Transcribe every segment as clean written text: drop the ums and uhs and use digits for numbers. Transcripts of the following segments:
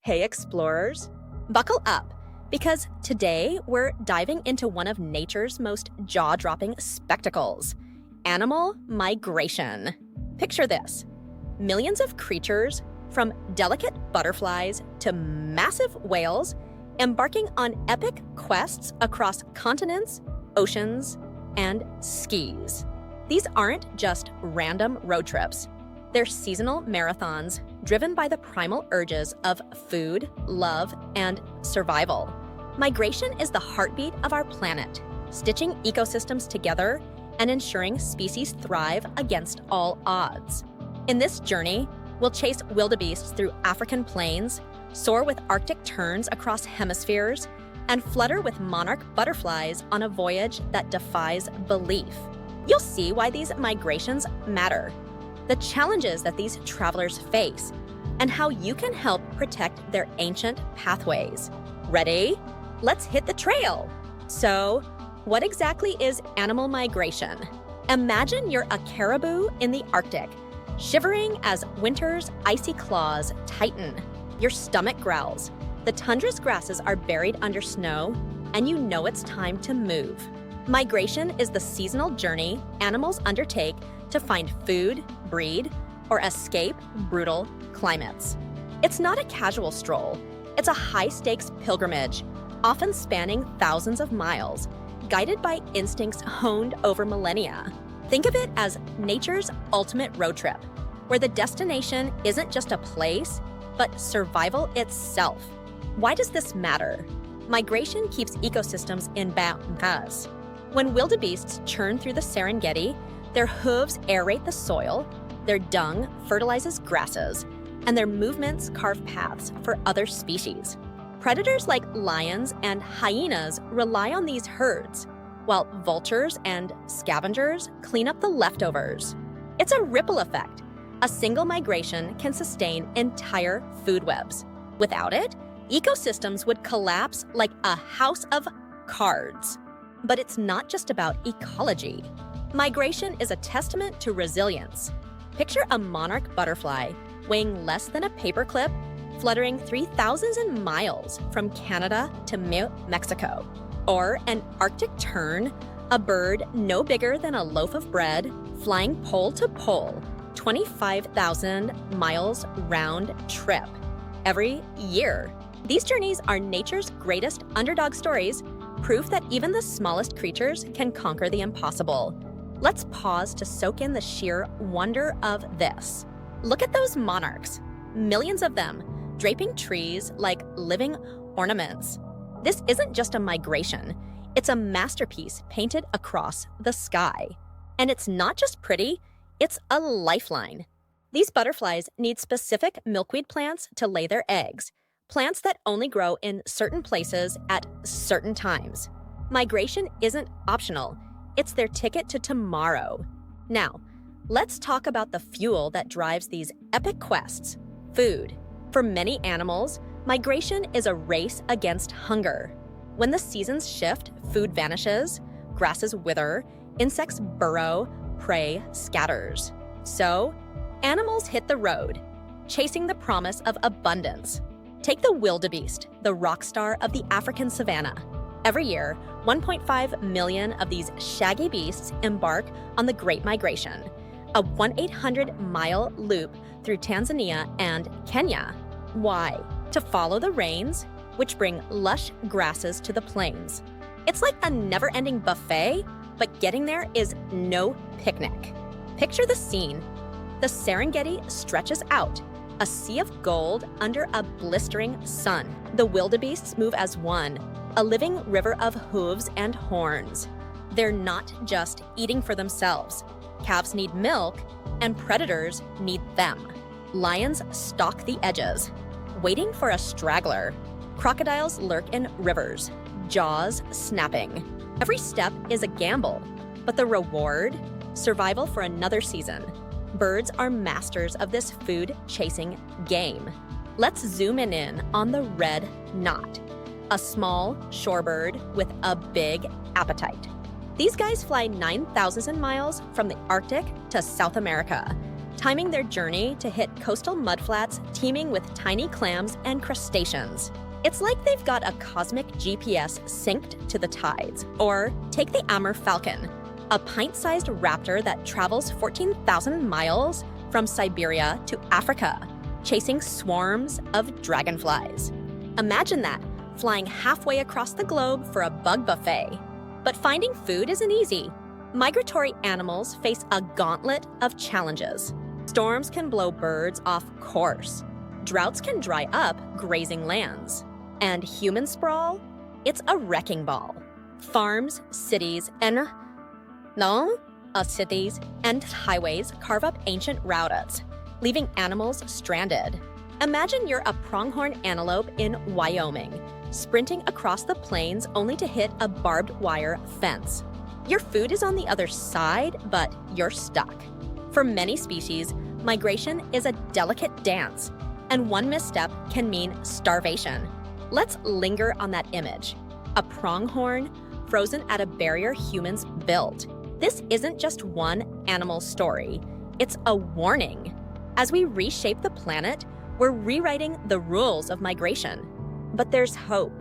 Hey explorers, buckle up because today we're diving into one of nature's most jaw-dropping spectacles, animal migration. Picture this: millions of creatures, from delicate butterflies to massive whales, embarking on epic quests across continents, oceans, and skis. These aren't just random road trips. They're seasonal marathons driven by the primal urges of food, love, and survival. Migration is the heartbeat of our planet, stitching ecosystems together and ensuring species thrive against all odds. In this journey, we'll chase wildebeests through African plains, soar with Arctic terns across hemispheres, and flutter with monarch butterflies on a voyage that defies belief. You'll see why these migrations matter, the challenges that these travelers face, and how you can help protect their ancient pathways. Ready? Let's hit the trail! So, what exactly is animal migration? Imagine you're a caribou in the Arctic, shivering as winter's icy claws tighten. Your stomach growls. The tundra's grasses are buried under snow, and you know it's time to move. Migration is the seasonal journey animals undertake to find food, breed, or escape brutal climates. It's not a casual stroll. It's a high-stakes pilgrimage, often spanning thousands of miles, guided by instincts honed over millennia. Think of it as nature's ultimate road trip, where the destination isn't just a place, but survival itself. Why does this matter? Migration keeps ecosystems in balance. When wildebeests churn through the Serengeti, their hooves aerate the soil, their dung fertilizes grasses, and their movements carve paths for other species. Predators like lions and hyenas rely on these herds, while vultures and scavengers clean up the leftovers. It's a ripple effect. A single migration can sustain entire food webs. Without it, ecosystems would collapse like a house of cards. But it's not just about ecology. Migration is a testament to resilience. Picture a monarch butterfly weighing less than a paperclip, fluttering 3,000 miles from Canada to Mexico. Or an Arctic tern, a bird no bigger than a loaf of bread, flying pole to pole, 25,000 miles round trip every year. These journeys are nature's greatest underdog stories, proof that even the smallest creatures can conquer the impossible. Let's pause to soak in the sheer wonder of this. Look at those monarchs, millions of them, draping trees like living ornaments. This isn't just a migration, it's a masterpiece painted across the sky. And it's not just pretty, it's a lifeline. These butterflies need specific milkweed plants to lay their eggs, plants that only grow in certain places at certain times. Migration isn't optional, it's their ticket to tomorrow. Now, let's talk about the fuel that drives these epic quests: food. For many animals, migration is a race against hunger. When the seasons shift, food vanishes, grasses wither, insects burrow, prey scatters. So, animals hit the road, chasing the promise of abundance. Take the wildebeest, the rock star of the African savanna. Every year, 1.5 million of these shaggy beasts embark on the Great Migration, a 1,800-mile loop through Tanzania and Kenya. Why? To follow the rains, which bring lush grasses to the plains. It's like a never-ending buffet, but getting there is no picnic. Picture the scene. The Serengeti stretches out, a sea of gold under a blistering sun. The wildebeests move as one, a living river of hooves and horns. They're not just eating for themselves. Calves need milk, and predators need them. Lions stalk the edges, waiting for a straggler. Crocodiles lurk in rivers, jaws snapping. Every step is a gamble, but the reward? Survival for another season. Birds are masters of this food-chasing game. Let's zoom in on the red knot, a small shorebird with a big appetite. These guys fly 9,000 miles from the Arctic to South America, timing their journey to hit coastal mudflats teeming with tiny clams and crustaceans. It's like they've got a cosmic GPS synced to the tides. Or take the Amur falcon, a pint-sized raptor that travels 14,000 miles from Siberia to Africa, chasing swarms of dragonflies. Imagine that, flying halfway across the globe for a bug buffet. But finding food isn't easy. Migratory animals face a gauntlet of challenges. Storms can blow birds off course. Droughts can dry up grazing lands. And human sprawl? It's a wrecking ball. Farms, cities, and highways carve up ancient routes, leaving animals stranded. Imagine you're a pronghorn antelope in Wyoming, sprinting across the plains only to hit a barbed wire fence. Your food is on the other side, but you're stuck. For many species, migration is a delicate dance, and one misstep can mean starvation. Let's linger on that image. A pronghorn frozen at a barrier humans built. This isn't just one animal story. It's a warning. As we reshape the planet, we're rewriting the rules of migration. But there's hope.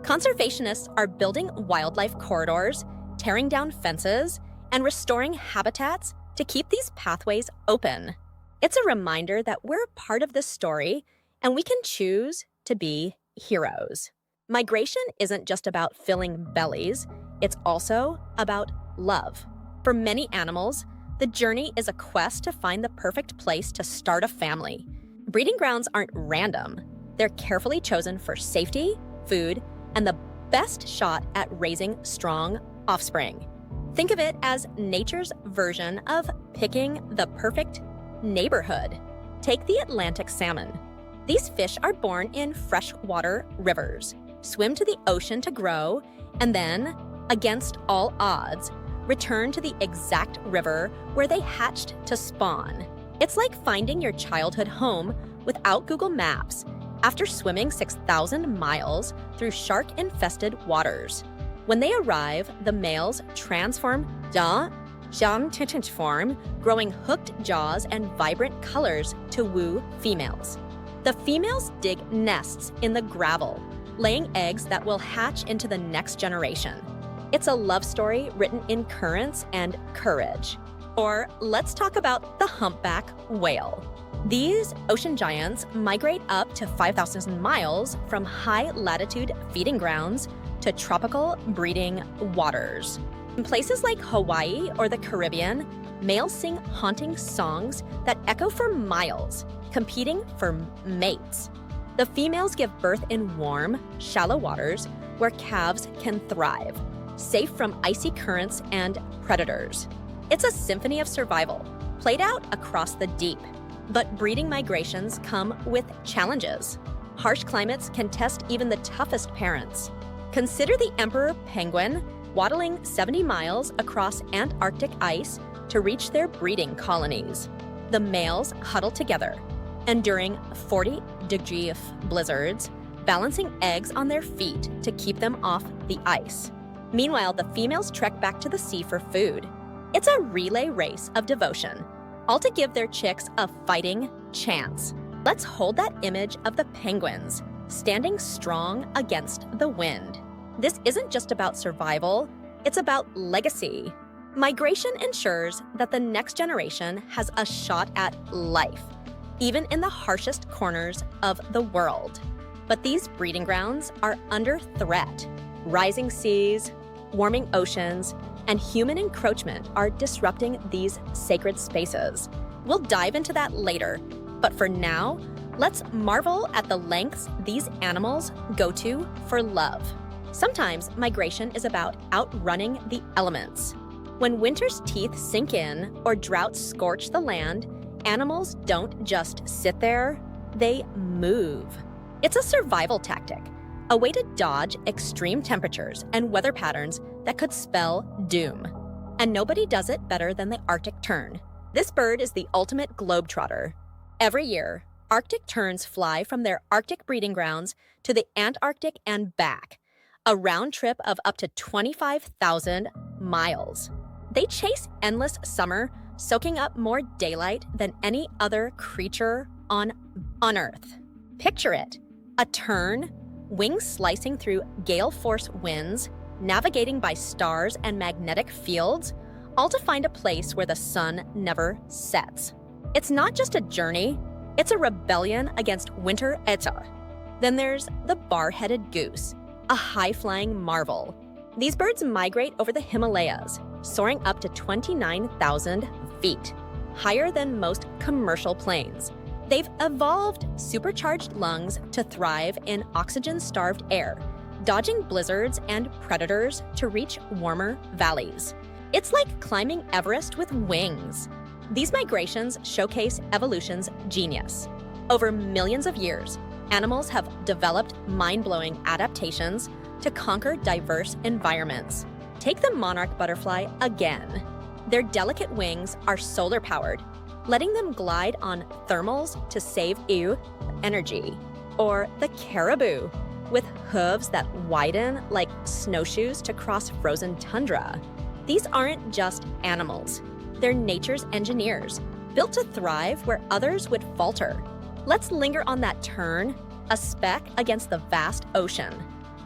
Conservationists are building wildlife corridors, tearing down fences, and restoring habitats to keep these pathways open. It's a reminder that we're a part of this story, and we can choose to be heroes. Migration isn't just about filling bellies, it's also about love. For many animals, the journey is a quest to find the perfect place to start a family. Breeding grounds aren't random. They're carefully chosen for safety, food, and the best shot at raising strong offspring. Think of it as nature's version of picking the perfect neighborhood. Take the Atlantic salmon. These fish are born in freshwater rivers, swim to the ocean to grow, and then, against all odds, return to the exact river where they hatched to spawn. It's like finding your childhood home without Google Maps after swimming 6,000 miles through shark-infested waters. When they arrive, the males transform form, growing hooked jaws and vibrant colors to woo females. The females dig nests in the gravel, laying eggs that will hatch into the next generation. It's a love story written in currents and courage. Or let's talk about the humpback whale. These ocean giants migrate up to 5,000 miles from high-latitude feeding grounds to tropical breeding waters. In places like Hawaii or the Caribbean, males sing haunting songs that echo for miles, competing for mates. The females give birth in warm, shallow waters where calves can thrive, safe from icy currents and predators. It's a symphony of survival, played out across the deep. But breeding migrations come with challenges. Harsh climates can test even the toughest parents. Consider the emperor penguin waddling 70 miles across Antarctic ice to reach their breeding colonies. The males huddle together, enduring 40-degree blizzards, balancing eggs on their feet to keep them off the ice. Meanwhile, the females trek back to the sea for food. It's a relay race of devotion, all to give their chicks a fighting chance. Let's hold that image of the penguins, standing strong against the wind. This isn't just about survival, it's about legacy. Migration ensures that the next generation has a shot at life, even in the harshest corners of the world. But these breeding grounds are under threat. Rising seas, warming oceans, and human encroachment are disrupting these sacred spaces. We'll dive into that later, but for now, let's marvel at the lengths these animals go to for love. Sometimes migration is about outrunning the elements. When winter's teeth sink in or droughts scorch the land, animals don't just sit there, they move. It's a survival tactic, a way to dodge extreme temperatures and weather patterns that could spell doom. And nobody does it better than the Arctic tern. This bird is the ultimate globetrotter. Every year, Arctic terns fly from their Arctic breeding grounds to the Antarctic and back, a round trip of up to 25,000 miles. They chase endless summer soaking up more daylight than any other creature on Earth. Picture it, a tern, wings slicing through gale force winds, navigating by stars and magnetic fields, all to find a place where the sun never sets. It's not just a journey, it's a rebellion against winter Eta. Then there's the bar-headed goose, a high-flying marvel. These birds migrate over the Himalayas, soaring up to 29,000 feet, higher than most commercial planes. They've evolved supercharged lungs to thrive in oxygen-starved air, dodging blizzards and predators to reach warmer valleys. It's like climbing Everest with wings. These migrations showcase evolution's genius. Over millions of years, animals have developed mind-blowing adaptations to conquer diverse environments. Take the monarch butterfly again. Their delicate wings are solar-powered, letting them glide on thermals to save energy. Or the caribou, with hooves that widen like snowshoes to cross frozen tundra. These aren't just animals. They're nature's engineers, built to thrive where others would falter. Let's linger on that tern, a speck against the vast ocean.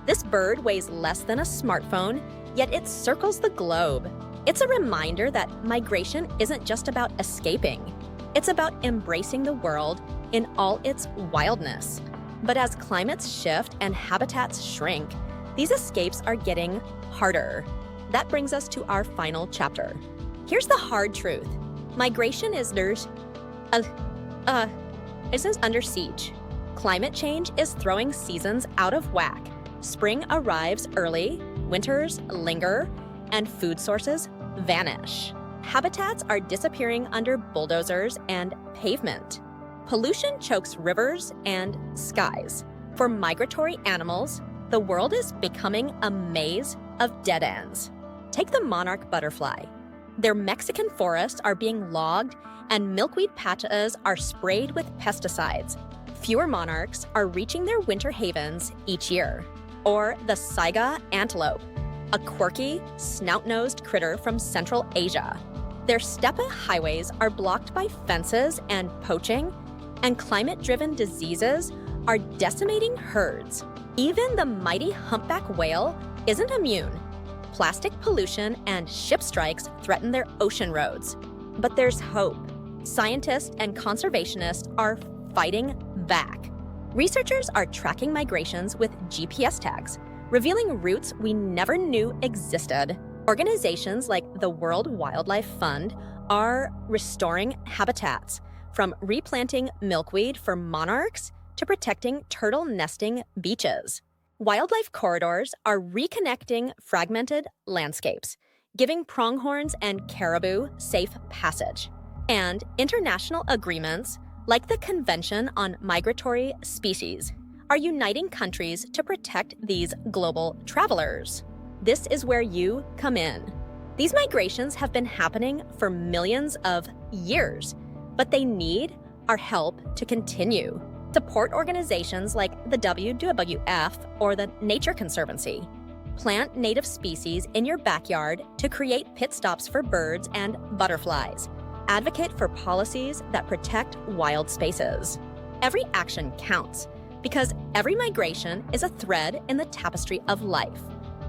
This bird weighs less than a smartphone, yet it circles the globe. It's a reminder that migration isn't just about escaping. It's about embracing the world in all its wildness. But as climates shift and habitats shrink, these escapes are getting harder. That brings us to our final chapter. Here's the hard truth. Migration is under siege. Climate change is throwing seasons out of whack. Spring arrives early, winters linger, and food sources vanish. Habitats are disappearing under bulldozers and pavement. Pollution chokes rivers and skies. For migratory animals, the world is becoming a maze of dead ends. Take the monarch butterfly. Their Mexican forests are being logged and milkweed patches are sprayed with pesticides. Fewer monarchs are reaching their winter havens each year. Or the saiga antelope, a quirky, snout-nosed critter from Central Asia. Their steppe highways are blocked by fences and poaching, and climate-driven diseases are decimating herds. Even the mighty humpback whale isn't immune. Plastic pollution and ship strikes threaten their ocean roads. But there's hope. Scientists and conservationists are fighting back. Researchers are tracking migrations with GPS tags, revealing routes we never knew existed. Organizations like the World Wildlife Fund are restoring habitats, from replanting milkweed for monarchs to protecting turtle nesting beaches. Wildlife corridors are reconnecting fragmented landscapes, giving pronghorns and caribou safe passage. And international agreements, like the Convention on Migratory Species, are uniting countries to protect these global travelers. This is where you come in. These migrations have been happening for millions of years, but they need our help to continue. Support organizations like the WWF or the Nature Conservancy. Plant native species in your backyard to create pit stops for birds and butterflies. Advocate for policies that protect wild spaces. Every action counts, because every migration is a thread in the tapestry of life.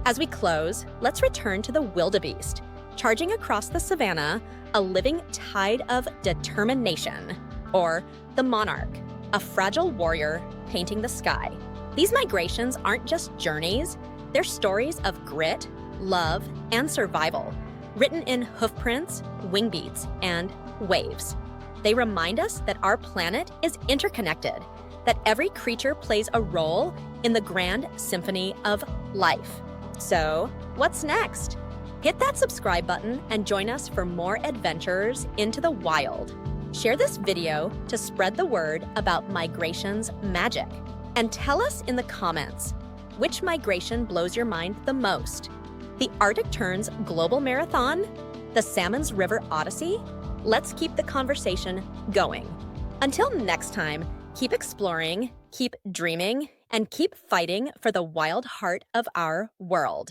As we close, let's return to the wildebeest, charging across the savanna, a living tide of determination. Or the monarch, a fragile warrior painting the sky. These migrations aren't just journeys, they're stories of grit, love, and survival, written in hoofprints, wing beats, and waves. They remind us that our planet is interconnected, that every creature plays a role in the grand symphony of life. So, what's next? Hit that subscribe button and join us for more adventures into the wild. Share this video to spread the word about migration's magic. And tell us in the comments, which migration blows your mind the most? The Arctic Tern's Global Marathon? The Salmon's River Odyssey? Let's keep the conversation going. Until next time, keep exploring, keep dreaming, and keep fighting for the wild heart of our world.